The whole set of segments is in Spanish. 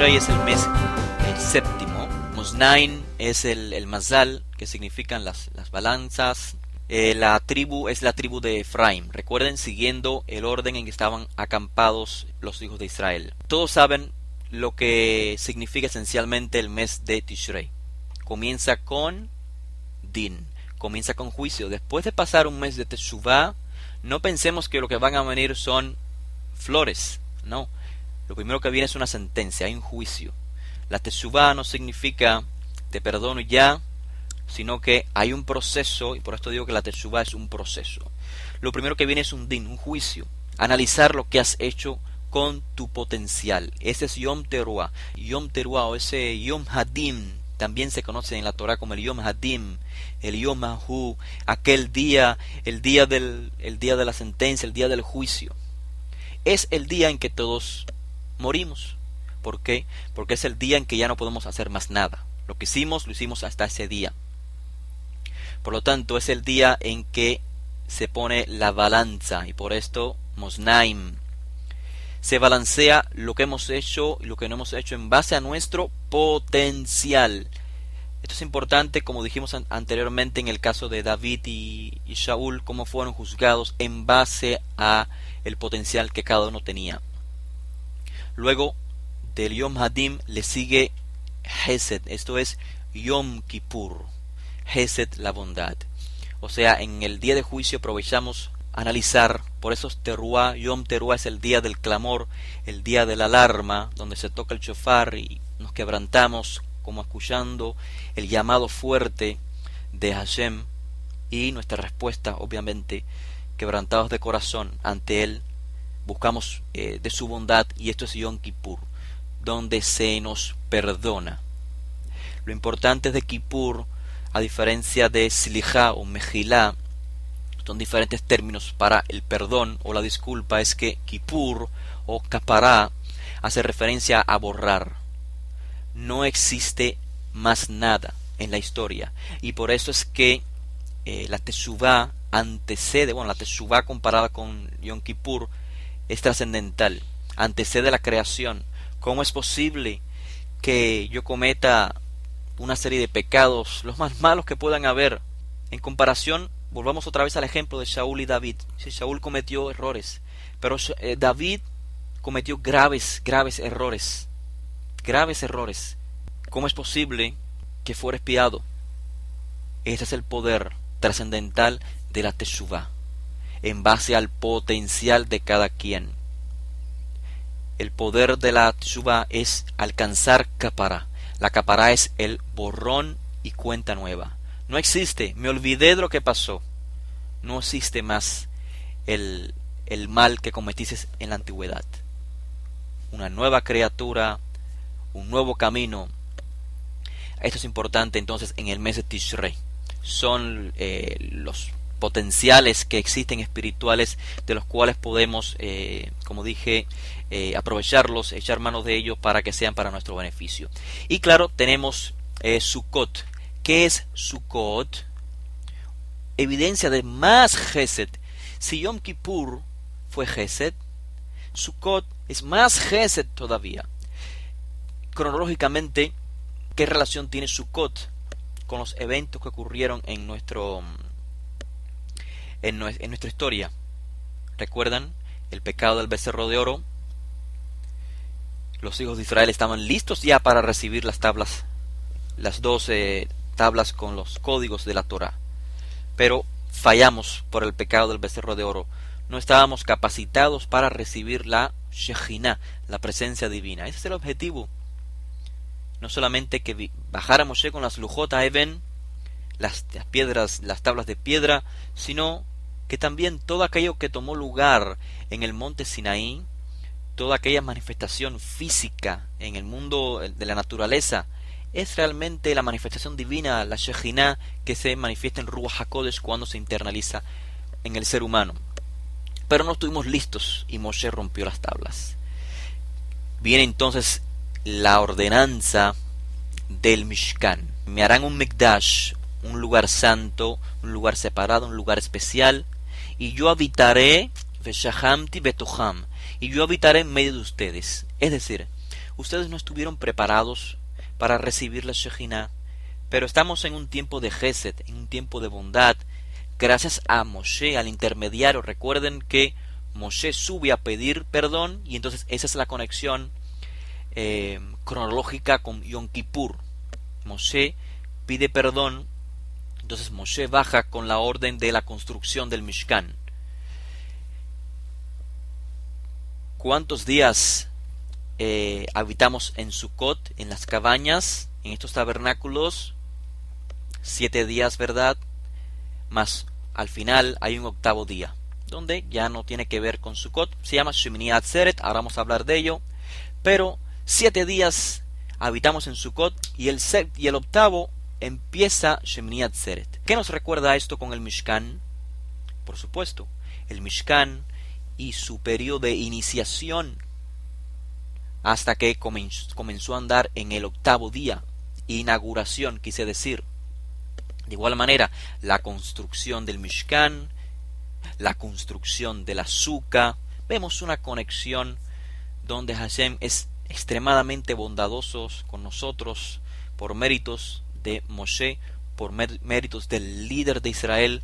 Tishrei es el mes séptimo. Moznain es el mazal, que significan las balanzas. La tribu es la tribu de Efraim. Recuerden, siguiendo el orden en que estaban acampados los hijos de Israel. Todos saben lo que significa esencialmente el mes de Tishrei. Comienza con Din, comienza con juicio. Después de pasar un mes de Teshuvah, no pensemos que lo que van a venir son flores. No, lo primero que viene es una sentencia, hay un juicio. La Teshuvah no significa te perdono ya, sino que hay un proceso, y por esto digo que la Teshuvah es un proceso. Lo primero que viene es un din, un juicio. Analizar lo que has hecho con tu potencial. Ese es Yom Teruah. Yom Teruah, o ese Yom Hadim, también se conoce en la Torah como el Yom Hadim, el Yom Hahu, aquel día, el día de la sentencia, el día del juicio. Es el día en que todos morimos. ¿Por qué? Porque es el día en que ya no podemos hacer más nada. Lo que hicimos, lo hicimos hasta ese día. Por lo tanto, es el día en que se pone la balanza, y por esto Moznaim. Se balancea lo que hemos hecho y lo que no hemos hecho en base a nuestro potencial. Esto es importante, como dijimos anteriormente en el caso de David y Shaul, cómo fueron juzgados en base a el potencial que cada uno tenía. Luego del Yom Hadim le sigue Hesed, esto es Yom Kippur. Hesed, la bondad. O sea, en el día de juicio aprovechamos analizar, por eso Teruah, Yom Teruah es el día del clamor, el día de la alarma, donde se toca el shofar y nos quebrantamos como escuchando el llamado fuerte de Hashem, y nuestra respuesta, obviamente, quebrantados de corazón ante Él, buscamos de su bondad, y esto es Yom Kippur, donde se nos perdona. Lo importante de Kippur, a diferencia de Slijá o Mejilá, son diferentes términos para el perdón o la disculpa, es que Kippur o Kapará hace referencia a borrar. No existe más nada en la historia, y por eso es que la Teshuvah antecede, la Teshuvah comparada con Yom Kippur es trascendental, antecede la creación. ¿Cómo es posible que yo cometa una serie de pecados, los más malos que puedan haber? En comparación, volvamos otra vez al ejemplo de Shaul y David. Sí, Shaul cometió errores, pero David cometió graves errores. Graves errores. ¿Cómo es posible que fuera espiado? Este es el poder trascendental de la Teshuvah, en base al potencial de cada quien. El poder de la Teshuvah es alcanzar Kapará. La Kapará es el borrón y cuenta nueva. No existe, me olvidé de lo que pasó. No existe más el mal que cometiste en la antigüedad. Una nueva criatura, un nuevo camino. Esto es importante entonces en el mes de Tishrei. Son los potenciales que existen espirituales, de los cuales podemos, como dije, aprovecharlos, echar manos de ellos para que sean para nuestro beneficio. Y claro, tenemos Sukkot. ¿Qué es Sukkot? Evidencia de más Gesed. Si Yom Kippur fue Gesed, Sukkot es más Gesed todavía. Cronológicamente, ¿qué relación tiene Sukkot con los eventos que ocurrieron en nuestra historia? ¿Recuerdan el pecado del becerro de oro? Los hijos de Israel estaban listos ya para recibir las tablas, las 12 tablas con los códigos de la Torah, pero fallamos por el pecado del becerro de oro. No estábamos capacitados para recibir la Shejinah, la presencia divina. Ese es el objetivo. No solamente que bajara Moshe con las Lujot Even, las piedras, las tablas de piedra, sino que también todo aquello que tomó lugar en el monte Sinaí, toda aquella manifestación física en el mundo de la naturaleza, es realmente la manifestación divina, la Shejinah, que se manifiesta en Ruach HaKodesh cuando se internaliza en el ser humano. Pero no estuvimos listos y Moshe rompió las tablas. Viene entonces la ordenanza del Mishkan. Me harán un Mikdash, un lugar santo, un lugar separado, un lugar especial, y yo habitaré, Veshahamti Betoham, y yo habitaré en medio de ustedes. Es decir, ustedes no estuvieron preparados para recibir la Shejinah, pero estamos en un tiempo de Gesed, en un tiempo de bondad, gracias a Moshe, al intermediario. Recuerden que Moshe sube a pedir perdón y entonces esa es la conexión cronológica con Yom Kippur. Moshe pide perdón, entonces Moshe baja con la orden de la construcción del Mishkan. ¿Cuántos días habitamos en Sukkot, en las cabañas, en estos tabernáculos? 7 días, ¿verdad? Más al final hay un octavo día, donde ya no tiene que ver con Sukkot, se llama Shemini Atzeret, ahora vamos a hablar de ello, pero 7 días habitamos en Sukkot y el octavo empieza Shemini Atzeret. ¿Qué nos recuerda esto con el Mishkan? Por supuesto, el Mishkan y su periodo de iniciación hasta que comenzó a andar en el octavo día, inauguración quise decir. De igual manera, la construcción del Mishkan, la construcción de la Sukkah, vemos una conexión donde Hashem es extremadamente bondadoso con nosotros por méritos de Moshe, por méritos del líder de Israel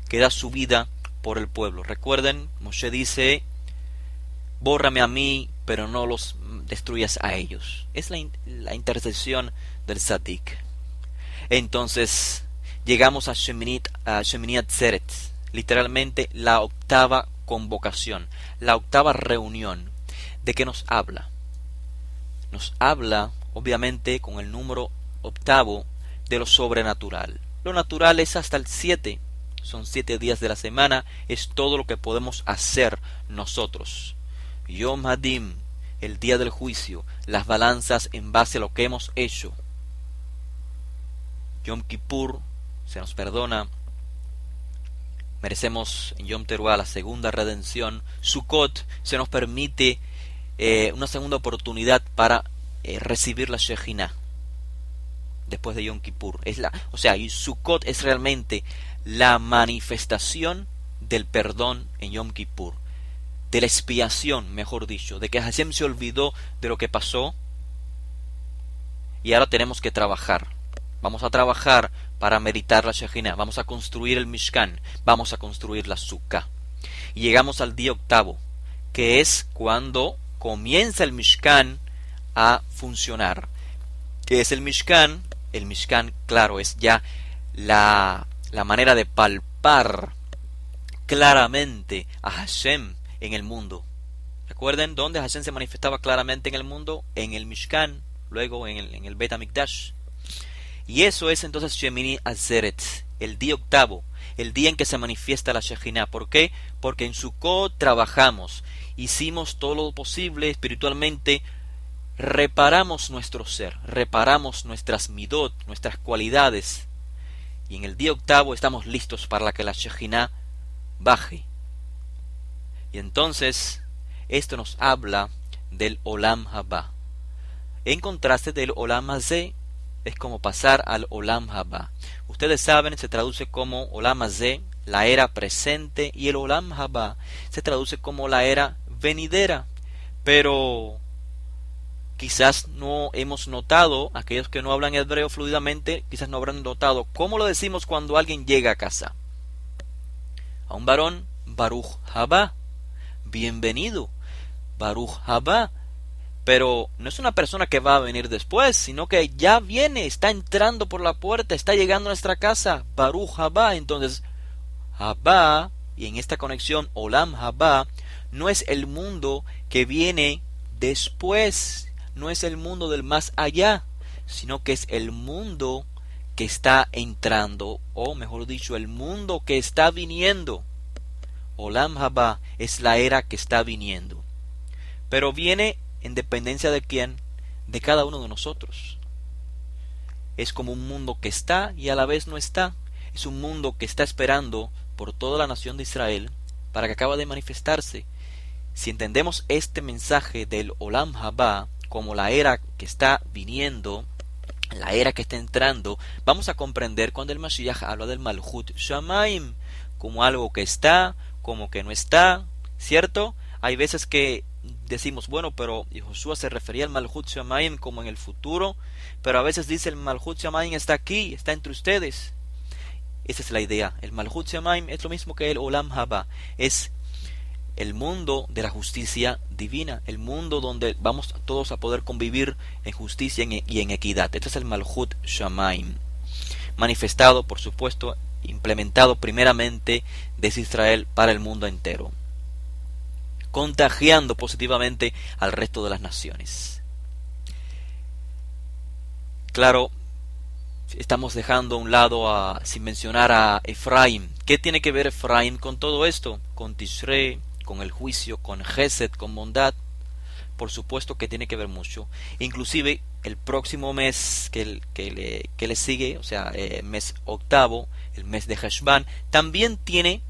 que da su vida por el pueblo. Recuerden, Moshe dice: bórrame a mí, pero no los destruyas a ellos. Es la intercesión del Tzadik. Entonces llegamos a Shemini Atzeret, literalmente la octava convocación, la octava reunión. ¿De qué nos habla? Nos habla, obviamente, con el número octavo, de lo sobrenatural. Lo natural es hasta el 7. Son 7 días de la semana, es todo lo que podemos hacer nosotros. Yom Hadim, el día del juicio, las balanzas en base a lo que hemos hecho. Yom Kippur, se nos perdona, merecemos en Yom Teruah la segunda redención. Sukkot, se nos permite una segunda oportunidad para recibir la Shejinah después de Yom Kippur. Y Sukkot es realmente la manifestación del perdón en Yom Kippur, de la expiación, mejor dicho, de que Hashem se olvidó de lo que pasó y ahora tenemos que trabajar. Vamos a trabajar para meritar la Shejinah, vamos a construir el Mishkan, vamos a construir la Sukkah. Y llegamos al día octavo, que es cuando comienza el Mishkan a funcionar. ¿Qué es el Mishkan? El Mishkan, claro, es ya la manera de palpar claramente a Hashem en el mundo. ¿Recuerden dónde Hashem se manifestaba claramente en el mundo? En el Mishkan, luego en el Bet HaMikdash. Y eso es entonces Shemini Atzeret, el día octavo, el día en que se manifiesta la Shejinah. ¿Por qué? Porque en Sukkot trabajamos, hicimos todo lo posible espiritualmente, reparamos nuestro ser, reparamos nuestras midot, nuestras cualidades. Y en el día octavo estamos listos para que la Shejinah baje. Y entonces, esto nos habla del Olam Haba. En contraste del Olam Hazé, es como pasar al Olam Haba. Ustedes saben, se traduce como Olam Hazé, la era presente, y el Olam Haba se traduce como la era venidera. Pero quizás no hemos notado, aquellos que no hablan hebreo fluidamente, quizás no habrán notado cómo lo decimos cuando alguien llega a casa. A un varón, Baruch Haba, bienvenido, Baruch Haba. Pero no es una persona que va a venir después, sino que ya viene, está entrando por la puerta, está llegando a nuestra casa, Baruch Haba. Entonces, Haba, y en esta conexión Olam Haba, no es el mundo que viene después, no es el mundo del más allá, sino que es el mundo que está entrando, o mejor dicho, el mundo que está viniendo. Olam Haba es la era que está viniendo. Pero viene en dependencia de quién, de cada uno de nosotros. Es como un mundo que está y a la vez no está. Es un mundo que está esperando por toda la nación de Israel para que acaba de manifestarse. Si entendemos este mensaje del Olam Haba como la era que está viniendo, la era que está entrando, vamos a comprender cuando el Mashiach habla del Malchut Shamaim, como algo que está, como que no está, ¿cierto? Hay veces que decimos, bueno, pero Josué se refería al Malhut Shamayim como en el futuro, pero a veces dice el Malhut Shamayim está aquí, está entre ustedes. Esa es la idea. El Malhut Shamayim es lo mismo que el Olam Haba, es el mundo de la justicia divina, el mundo donde vamos todos a poder convivir en justicia y en equidad. Este es el Malhut Shamayim, manifestado, por supuesto, implementado primeramente desde Israel para el mundo entero, contagiando positivamente al resto de las naciones. Claro, estamos dejando a un lado sin mencionar a Efraín. ¿Qué tiene que ver Efraín con todo esto? Con Tishrei, con el juicio, con Gesed, con bondad. Por supuesto que tiene que ver mucho. Inclusive el próximo mes que le sigue, o sea, mes octavo, el mes de Heshvan, también tiene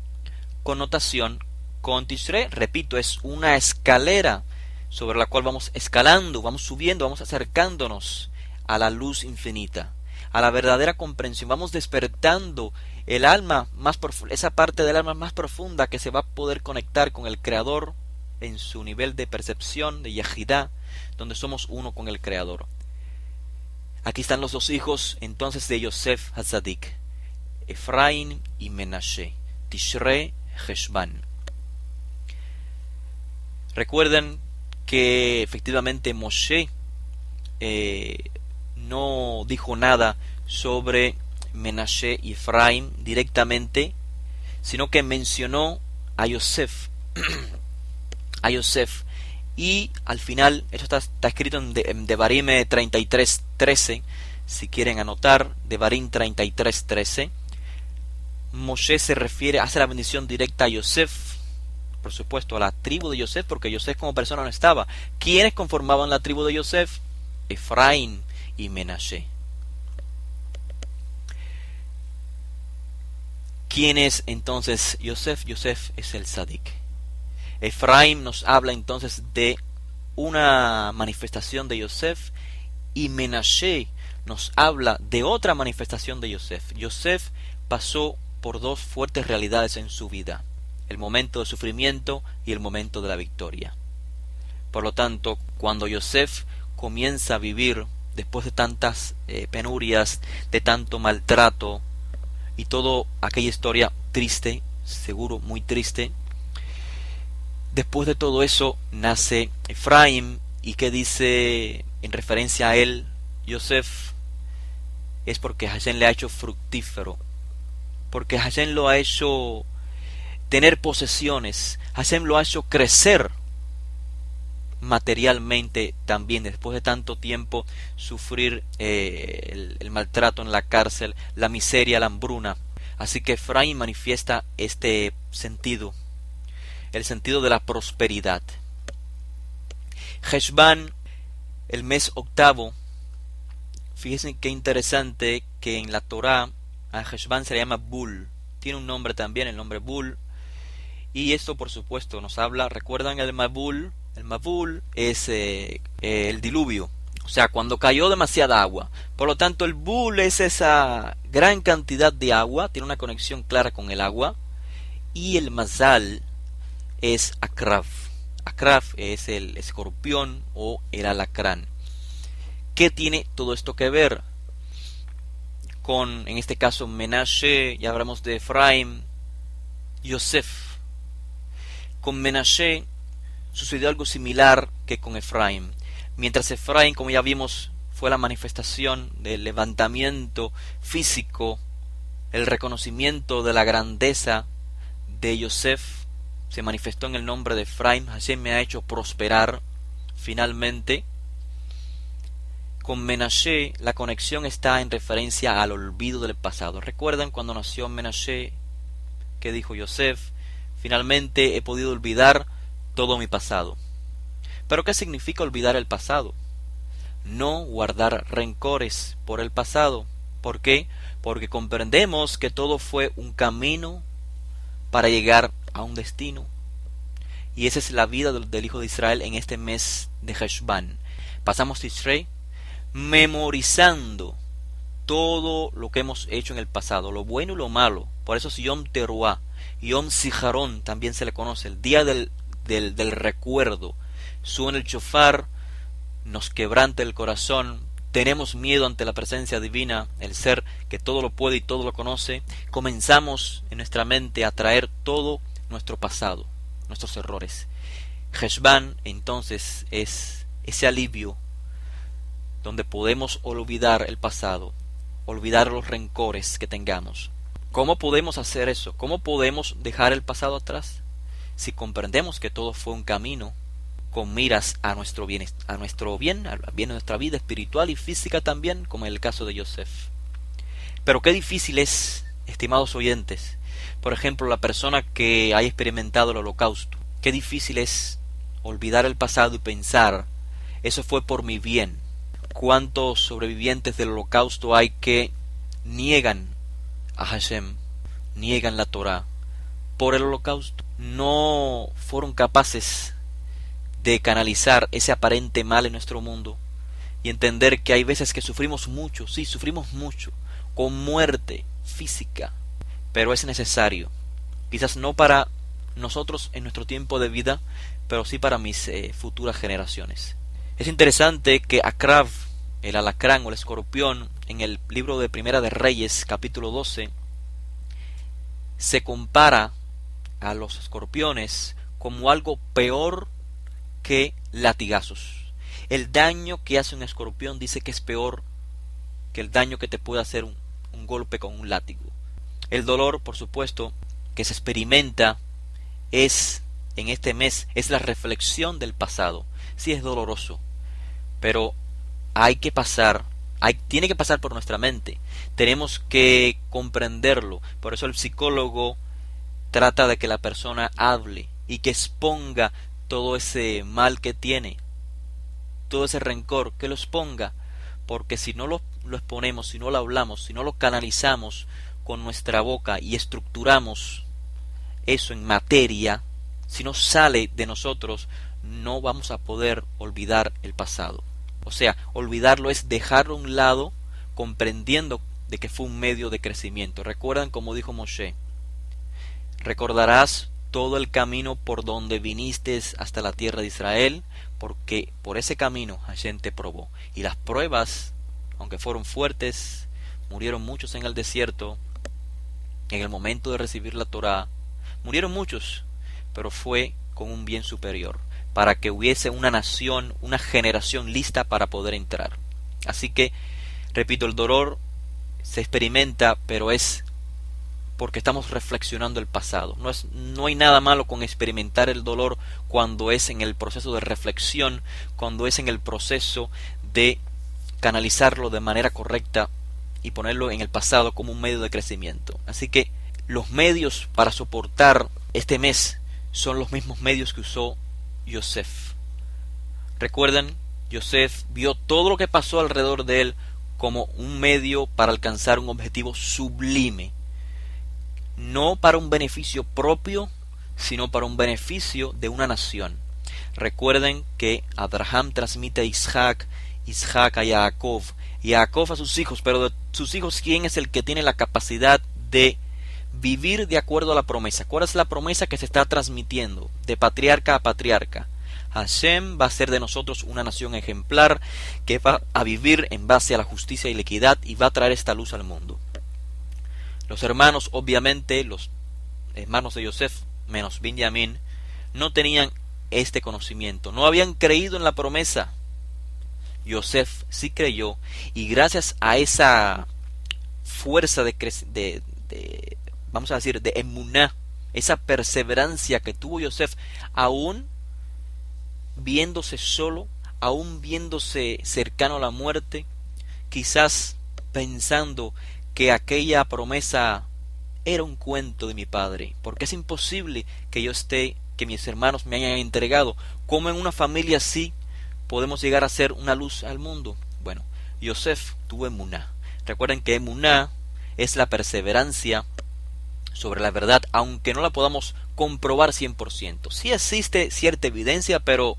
connotación con Tishrei. Repito, es una escalera sobre la cual vamos escalando, vamos subiendo, vamos acercándonos a la luz infinita, a la verdadera comprensión. Vamos despertando el alma más esa parte del alma más profunda que se va a poder conectar con el Creador en su nivel de percepción, de Yahidá, donde somos uno con el Creador. Aquí están los dos hijos entonces de Yosef Hatzadik, Efraín y Menashe, Tishrei, Heshvan. Recuerden que efectivamente Moshe no dijo nada sobre Menashe y Efraín directamente, sino que mencionó a Yosef, a Yosef, y al final, esto está escrito en Devarim 33:13, si quieren anotar, Devarim 33:13, Moshe se refiere, hace la bendición directa a Yosef, por supuesto a la tribu de Yosef, porque Yosef como persona no estaba. ¿Quiénes conformaban la tribu de Yosef? Efraín y Menashe. ¿Quién es entonces Yosef? Yosef es el Tzadik. Efraín nos habla entonces de una manifestación de Yosef, y Menashe nos habla de otra manifestación de Yosef. Yosef pasó por dos fuertes realidades en su vida: el momento de sufrimiento y el momento de la victoria. Por lo tanto, cuando Yosef comienza a vivir después de tantas penurias, de tanto maltrato y toda aquella historia triste, seguro muy triste, después de todo eso nace Efraín. ¿Y qué dice en referencia a él Yosef? Es porque Hashem le ha hecho fructífero, porque Hashem lo ha hecho tener posesiones, Hashem lo ha hecho crecer materialmente también, después de tanto tiempo sufrir el maltrato en la cárcel, la miseria, la hambruna. Así que Efraín manifiesta este sentido, el sentido de la prosperidad. Heshvan, el mes octavo, fíjense qué interesante que en la Torá a Heshvan se le llama Bul, tiene un nombre también, el nombre Bul, y esto por supuesto nos habla, ¿recuerdan el Mabul? El Mabul es el diluvio, o sea, cuando cayó demasiada agua. Por lo tanto, el Bul es esa gran cantidad de agua, tiene una conexión clara con el agua. Y el Mazal es Akraf. Akraf es el escorpión o el alacrán. ¿Qué tiene todo esto que ver con, en este caso, Menashe? Ya hablamos de Efraín, Yosef. Con Menashe sucedió algo similar que con Efraín. Mientras Efraín, como ya vimos, fue la manifestación del levantamiento físico, el reconocimiento de la grandeza de Yosef, se manifestó en el nombre de Efraín. Hashem me ha hecho prosperar finalmente. Con Menashe la conexión está en referencia al olvido del pasado. ¿Recuerdan cuando nació Menashe? ¿Qué dijo Yosef? Finalmente he podido olvidar todo mi pasado. ¿Pero qué significa olvidar el pasado? No guardar rencores por el pasado. ¿Por qué? Porque comprendemos que todo fue un camino para llegar a un destino. Y esa es la vida del hijo de Israel en este mes de Heshvan. Pasamos Tishrei memorizando todo lo que hemos hecho en el pasado, lo bueno y lo malo. Por eso es Yom Teruah, Yom Zijarón también se le conoce, el día del recuerdo, suena el shofar, nos quebranta el corazón, tenemos miedo ante la presencia divina, el ser que todo lo puede y todo lo conoce, comenzamos en nuestra mente a traer todo nuestro pasado, nuestros errores. Heshvan entonces es ese alivio donde podemos olvidar el pasado, olvidar los rencores que tengamos. ¿Cómo podemos hacer eso? ¿Cómo podemos dejar el pasado atrás? Si comprendemos que todo fue un camino con miras a nuestro bien, al bien de nuestra vida espiritual y física también, como en el caso de Yosef. Pero qué difícil es, estimados oyentes, por ejemplo, la persona que haya experimentado el holocausto. Qué difícil es olvidar el pasado y pensar, eso fue por mi bien. ¿Cuántos sobrevivientes del holocausto hay que niegan a Hashem, niegan la Torah por el holocausto? No fueron capaces de canalizar ese aparente mal en nuestro mundo y entender que hay veces que sufrimos mucho, sí, sufrimos mucho, con muerte física, pero es necesario, quizás no para nosotros en nuestro tiempo de vida, pero sí para mis futuras generaciones. Es interesante que Akrav, el alacrán o el escorpión, en el libro de Primera de Reyes, capítulo 12, se compara a los escorpiones como algo peor que latigazos. El daño que hace un escorpión dice que es peor que el daño que te puede hacer un golpe con un látigo. El dolor, por supuesto, que se experimenta en este mes es la reflexión del pasado. Sí, es doloroso, pero tiene que pasar por nuestra mente. Tenemos que comprenderlo. Por eso el psicólogo trata de que la persona hable y que exponga todo ese mal que tiene, todo ese rencor, que lo exponga, porque si no lo exponemos, si no lo hablamos, si no lo canalizamos con nuestra boca y estructuramos eso en materia, si no sale de nosotros, no vamos a poder olvidar el pasado. O sea, olvidarlo es dejarlo a un lado, comprendiendo de que fue un medio de crecimiento. Recuerdan como dijo Moshe: recordarás todo el camino por donde viniste hasta la tierra de Israel, porque por ese camino Hashem te probó. Y las pruebas, aunque fueron fuertes, murieron muchos en el desierto, en el momento de recibir la Torá, murieron muchos, pero fue con un bien superior, para que hubiese una nación, una generación lista para poder entrar. Así que, repito, el dolor se experimenta, pero es porque estamos reflexionando el pasado. No hay nada malo con experimentar el dolor cuando es en el proceso de reflexión, cuando es en el proceso de canalizarlo de manera correcta y ponerlo en el pasado como un medio de crecimiento. Así que los medios para soportar este mes son los mismos medios que usó Yosef. Recuerden, Yosef vio todo lo que pasó alrededor de él como un medio para alcanzar un objetivo sublime, no para un beneficio propio, sino para un beneficio de una nación. Recuerden que Abraham transmite a Isaac, Isaac a Jacob, Jacob a sus hijos, pero de sus hijos, ¿quién es el que tiene la capacidad de vivir de acuerdo a la promesa? ¿Cuál es la promesa que se está transmitiendo de patriarca a patriarca? Hashem va a ser de nosotros una nación ejemplar que va a vivir en base a la justicia y la equidad y va a traer esta luz al mundo. Los hermanos, obviamente, los hermanos de Yosef, menos Benjamín, no tenían este conocimiento, no habían creído en la promesa. Yosef sí creyó, y gracias a esa fuerza vamos a decir, de emuná, esa perseverancia que tuvo Yosef, aún viéndose solo, aún viéndose cercano a la muerte, quizás pensando que aquella promesa era un cuento de mi padre, porque es imposible que que mis hermanos me hayan entregado. ¿Cómo en una familia así podemos llegar a ser una luz al mundo? Bueno, Yosef tuvo emuná. Recuerden que emuná es la perseverancia sobre la verdad, aunque no la podamos comprobar 100%. Sí existe cierta evidencia, pero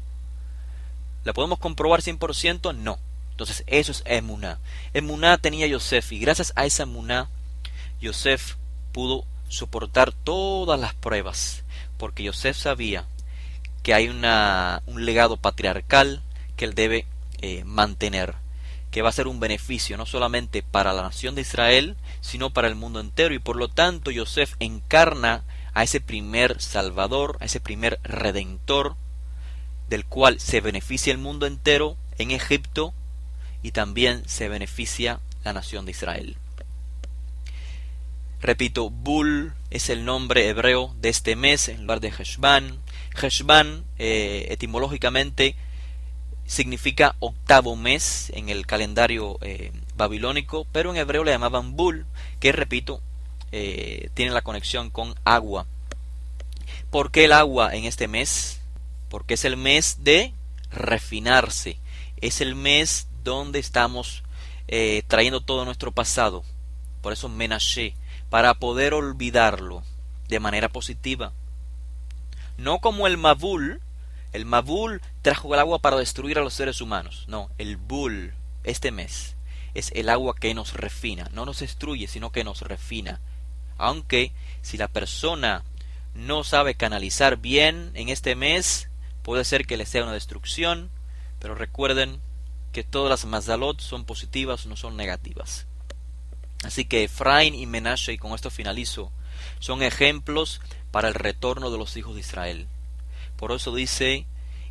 ¿la podemos comprobar 100%? No. Entonces eso es emuná. Emuná tenía Yosef, y gracias a esa emuná, Yosef pudo soportar todas las pruebas, porque Yosef sabía que hay un legado patriarcal que él debe mantener, que va a ser un beneficio no solamente para la nación de Israel, sino para el mundo entero. Y por lo tanto Yosef encarna a ese primer salvador, a ese primer redentor, del cual se beneficia el mundo entero en Egipto, y también se beneficia la nación de Israel. Repito, Bul es el nombre hebreo de este mes en lugar de Heshvan. Heshvan etimológicamente significa octavo mes en el calendario babilónico, pero en hebreo le llamaban Bul, que repito, tiene la conexión con agua. ¿Por qué el agua en este mes? Porque es el mes de refinarse, es el mes donde estamos trayendo todo nuestro pasado, por eso Menashe, para poder olvidarlo de manera positiva. No como el Mabul trajo el agua para destruir a los seres humanos. No, el Bul, este mes, es el agua que nos refina, no nos destruye, sino que nos refina. Aunque si la persona no sabe canalizar bien en este mes, puede ser que le sea una destrucción, pero recuerden que todas las mazalot son positivas, no son negativas. Así que Efraín y Menashe, y con esto finalizo, son ejemplos para el retorno de los hijos de Israel. Por eso dice,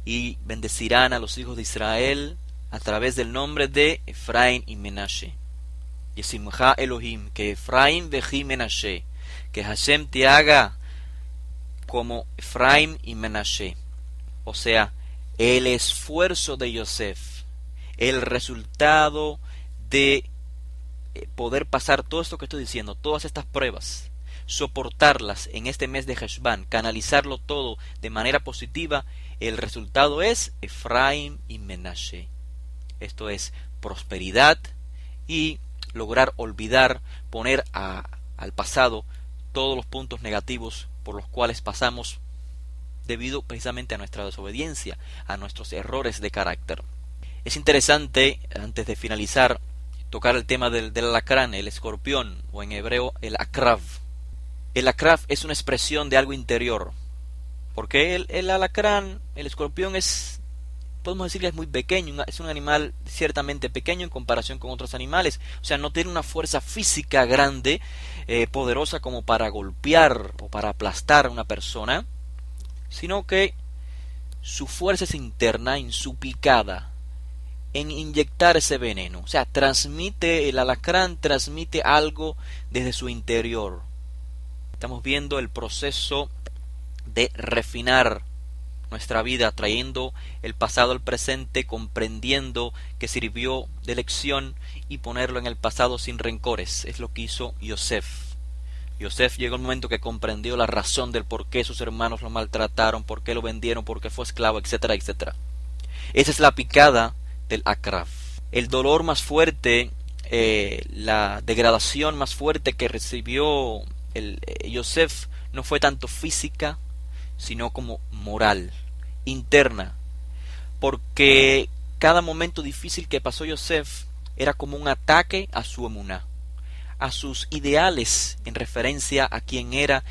y bendecirán a los hijos de Israel a través del nombre de Efraín y Menashe. Yesimcha Elohim, que Efraín veji Menashe, que Hashem te haga como Efraín y Menashe. O sea, el esfuerzo de Yosef, el resultado de poder pasar todo esto que estoy diciendo, todas estas pruebas, soportarlas en este mes de Heshvan, canalizarlo todo de manera positiva, el resultado es Efraín y Menashe. Esto es prosperidad y lograr olvidar, poner al pasado todos los puntos negativos por los cuales pasamos debido precisamente a nuestra desobediencia, a nuestros errores de carácter. Es interesante, antes de finalizar, tocar el tema del alacrán, el escorpión, o en hebreo el akrav. El akrav es una expresión de algo interior, porque el alacrán, el escorpión podemos decir que es muy pequeño, es un animal ciertamente pequeño en comparación con otros animales, o sea, no tiene una fuerza física grande, poderosa como para golpear o para aplastar a una persona, sino que su fuerza es interna en su picada, en inyectar ese veneno. O sea, el alacrán transmite algo desde su interior. Estamos viendo el proceso de refinar nuestra vida, trayendo el pasado al presente, comprendiendo que sirvió de lección y ponerlo en el pasado sin rencores. Es lo que hizo Yosef. Yosef llegó el momento que comprendió la razón del por qué sus hermanos lo maltrataron, por qué lo vendieron, por qué fue esclavo, etcétera, etcétera. Esa es la picada del akrav. El dolor más fuerte, la degradación más fuerte que recibió Yosef no fue tanto física, sino como moral, interna, porque cada momento difícil que pasó Yosef era como un ataque a su emuná, a sus ideales en referencia a quién eran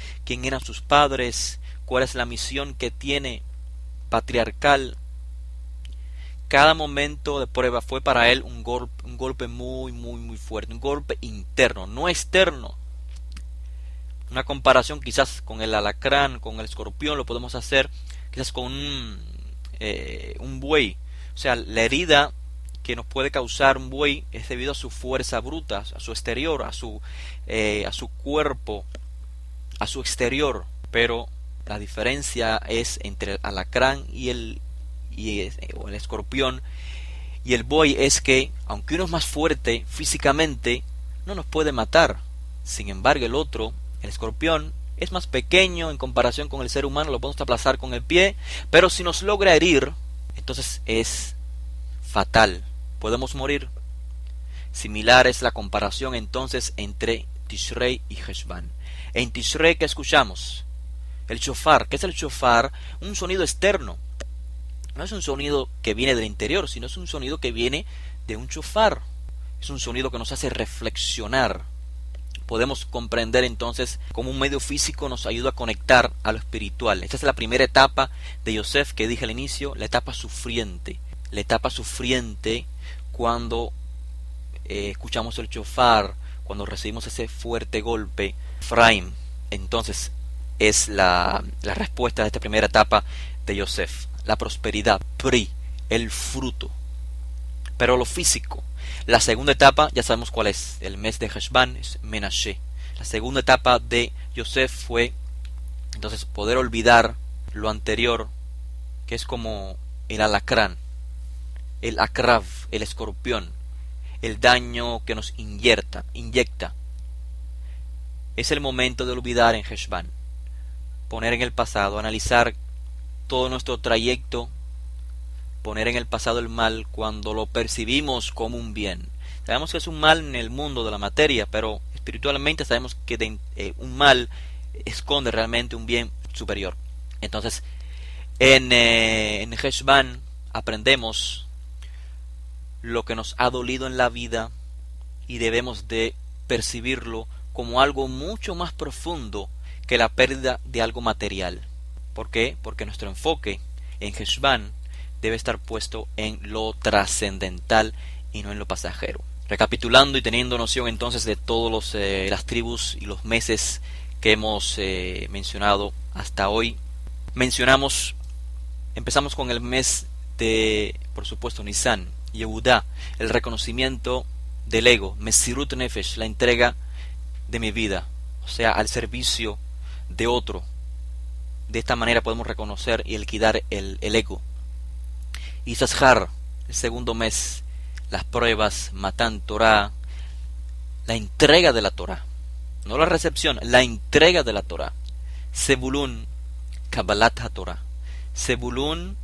sus padres, cuál es la misión que tiene patriarcal. Cada momento de prueba fue para él un golpe muy, muy, muy fuerte, un golpe interno, no externo. Una comparación quizás con el alacrán, con el escorpión, lo podemos hacer quizás con un buey. O sea, la herida que nos puede causar un buey es debido a su fuerza bruta, a su exterior, a su cuerpo, a su exterior. Pero la diferencia es entre el alacrán y el escorpión y el buey es que, aunque uno es más fuerte físicamente, no nos puede matar. Sin embargo, el otro, el escorpión, es más pequeño en comparación con el ser humano, lo podemos aplazar con el pie, pero si nos logra herir, entonces es fatal, podemos morir. Similar es la comparación entonces entre Tishrei y Heshvan. En Tishrei, ¿qué escuchamos? El shofar. ¿Qué es el shofar? Un sonido externo. No es un sonido que viene del interior, sino es un sonido que viene de un shofar. Es un sonido que nos hace reflexionar. podemos comprender entonces cómo un medio físico nos ayuda a conectar a lo espiritual. Esta es la primera etapa de Yosef que dije al inicio, la etapa sufriente. La etapa sufriente cuando escuchamos el shofar, cuando recibimos ese fuerte golpe. Efraim, entonces, es la respuesta de esta primera etapa de Yosef. La prosperidad, pri, el fruto. Pero lo físico. La segunda etapa, ya sabemos cuál es. El mes de Heshvan es Menashe. La segunda etapa de Yosef fue, entonces, poder olvidar lo anterior, que es como el alacrán, el akrav, el escorpión, el daño que nos inyecta. Es el momento de olvidar en Heshvan, poner en el pasado, analizar todo nuestro trayecto, poner en el pasado el mal cuando lo percibimos como un bien. Sabemos que es un mal en el mundo de la materia, pero espiritualmente sabemos que un mal esconde realmente un bien superior. Entonces, en Heshvan aprendemos lo que nos ha dolido en la vida y debemos de percibirlo como algo mucho más profundo que la pérdida de algo material. ¿Por qué? Porque nuestro enfoque en Heshvan debe estar puesto en lo trascendental y no en lo pasajero. Recapitulando y teniendo noción entonces de todas las tribus y los meses que hemos mencionado hasta hoy, empezamos con el mes de, por supuesto, Nisan, Yehudá, el reconocimiento del ego, Mesirut Nefesh, la entrega de mi vida, o sea, al servicio de otro. De esta manera podemos reconocer y liquidar el ego. Issachar, el segundo mes, las pruebas, Matan Torah, la entrega de la Torah, no la recepción, la entrega de la Torah. Zebulun, Kabbalat HaTorah. Zebulun,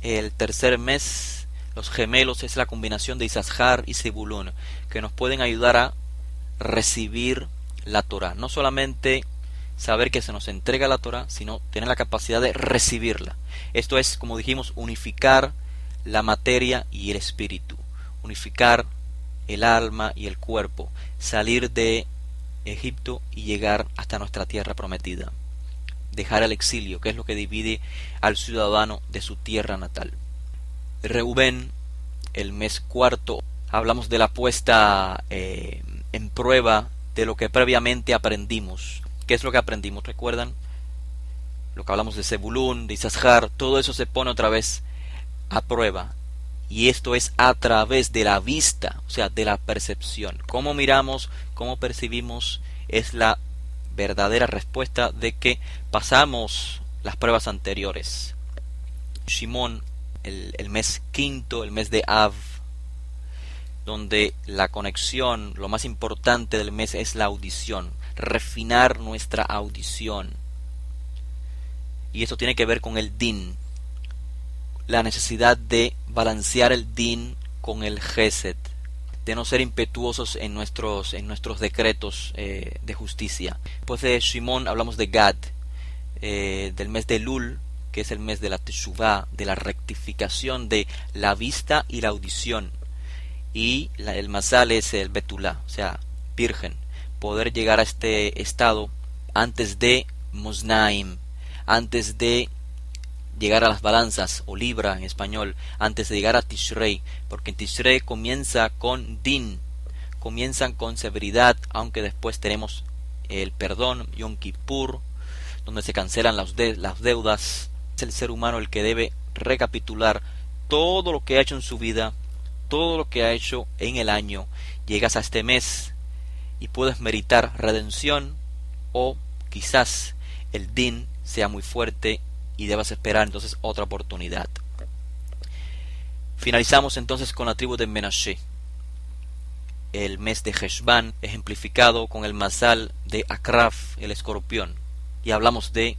el tercer mes, los gemelos, es la combinación de Issachar y Zebulun, que nos pueden ayudar a recibir la Torah. No solamente saber que se nos entrega la Torah, sino tener la capacidad de recibirla. Esto es, como dijimos, unificar la materia y el espíritu, unificar el alma y el cuerpo, salir de Egipto y llegar hasta nuestra tierra prometida, dejar el exilio, que es lo que divide al ciudadano de su tierra natal. Reubén, el mes cuarto, hablamos de la puesta en prueba de lo que previamente aprendimos. ¿Qué es lo que aprendimos? ¿Recuerdan? Lo que hablamos de Zebulún, de Issachar, todo eso se pone otra vez a prueba. Y esto es a través de la vista, o sea, de la percepción. Cómo miramos, cómo percibimos, es la verdadera respuesta de que pasamos las pruebas anteriores. Shimón, el mes quinto, el mes de Av, donde la conexión, lo más importante del mes es la audición, refinar nuestra audición. Y esto tiene que ver con el din, la necesidad de balancear el din con el gesed, de no ser impetuosos en nuestros decretos de justicia. Después de Shimón hablamos de Gad, del mes de Elul, que es el mes de la teshuvá, de la rectificación de la vista y la audición. Y el Mazal es el Betulá, o sea, virgen, poder llegar a este estado antes de Moznaim, antes de llegar a las balanzas, o libra en español, antes de llegar a Tishrei, porque en Tishrei comienza con Din, comienzan con severidad, aunque después tenemos el perdón, Yom Kippur, donde se cancelan las deudas. Es el ser humano el que debe recapitular todo lo que ha hecho en su vida, todo lo que ha hecho en el año. Llegas a este mes y puedes meritar redención, o quizás el din sea muy fuerte y debas esperar entonces otra oportunidad. Finalizamos entonces con la tribu de Menashe, el mes de Heshvan, ejemplificado con el mazal de Akraf, el escorpión, y hablamos de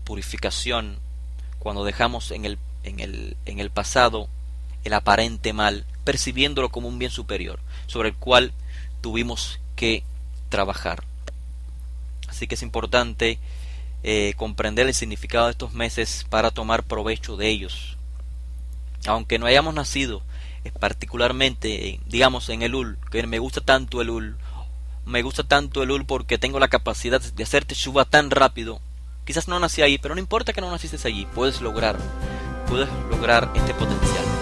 purificación cuando dejamos en el pasado el aparente mal, percibiéndolo como un bien superior, sobre el cual tuvimos que trabajar. Así que es importante comprender el significado de estos meses para tomar provecho de ellos. Aunque no hayamos nacido particularmente, digamos, en Elul, que me gusta tanto Elul, me gusta tanto Elul porque tengo la capacidad de hacer teshuva tan rápido. Quizás no nací ahí, pero no importa que no naciste allí, puedes lograr este potencial.